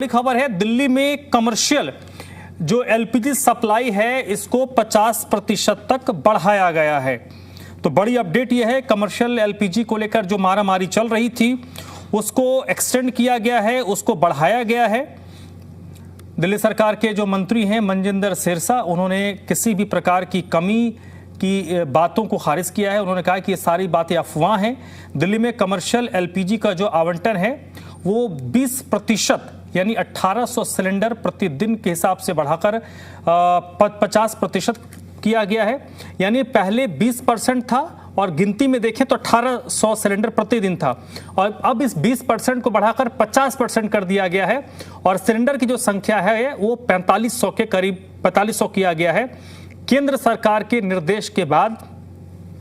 बड़ी खबर है, दिल्ली में कमर्शियल जो एलपीजी सप्लाई है इसको 50% तक बढ़ाया गया है। तो बड़ी अपडेट यह है, कमर्शियल एलपीजी को लेकर जो मारामारी चल रही थी उसको एक्सटेंड किया गया है, उसको बढ़ाया गया है। दिल्ली सरकार के जो मंत्री हैं मनजिंदर सिरसा, उन्होंने किसी भी प्रकार की कमी की बातों को खारिज किया है। उन्होंने कहा कि ये सारी बातें अफवाह हैं। दिल्ली में कमर्शियल एलपीजी का जो आवंटन है वो 20% यानी 1800 सिलेंडर प्रतिदिन के हिसाब से बढ़ाकर 50% किया गया है। यानी पहले 20% था और गिनती में देखें तो 1800 सिलेंडर प्रतिदिन था और अब इस 20% को बढ़ाकर 50% कर दिया गया है और सिलेंडर की जो संख्या है वो 4500 के करीब 4500 किया गया है। केंद्र सरकार के निर्देश के बाद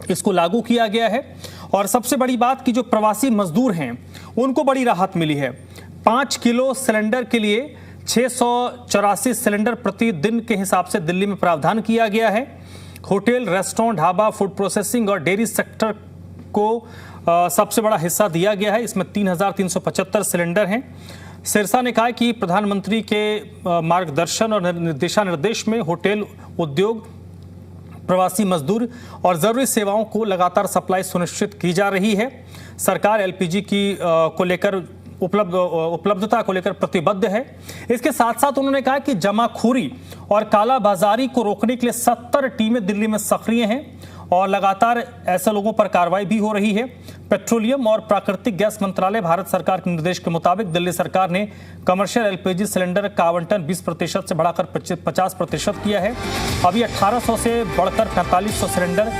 इसको लागू किया गया है और सबसे बड़ी बात कि जो प्रवासी मजदूर हैं उनको बड़ी राहत मिली है। 5 किलो सिलेंडर के लिए 684 सिलेंडर प्रतिदिन के हिसाब से दिल्ली में प्रावधान किया गया है। Hotel, restaurant, dhaba, food processing और डेयरी सेक्टर को सबसे बड़ा हिस्सा दिया गया है। इसमें 3375 सिलेंडर हैं। सिरसा ने कहा कि प्रधानमंत्री के मार्गदर्शन और दिशा निर्देश में होटल उद्योग, प्रवासी मजदूर और जरूरी सेवाओं को लगातार सप्लाई सुनिश्चित की जा रही है। सरकार एलपीजी की को लेकर उपलब्धता को लेकर प्रतिबद्ध है। इसके साथ साथ उन्होंने कहा कि जमाखोरी और कालाबाजारी को रोकने के लिए 70 टीमें दिल्ली में सक्रिय हैं और लगातार ऐसे लोगों पर कार्रवाई भी हो रही है। पेट्रोलियम और प्राकृतिक गैस मंत्रालय भारत सरकार के निर्देश के मुताबिक दिल्ली सरकार ने कमर्शियल एलपीजी सिलेंडर का आवंटन 20% से बढ़ाकर 50% किया है। अभी 1800 से बढ़कर 4500 सिलेंडर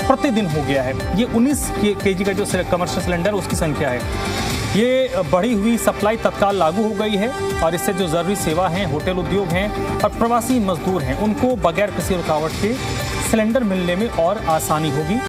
प्रतिदिन हो गया है। ये 19 केजी का जो कमर्शियल सिलेंडर उसकी संख्या है। ये बढ़ी हुई सप्लाई तत्काल लागू हो गई है और इससे जो जरूरी सेवा हैं, होटल उद्योग हैं और प्रवासी मजदूर हैं, उनको बगैर किसी रुकावट के सिलेंडर मिलने में और आसानी होगी।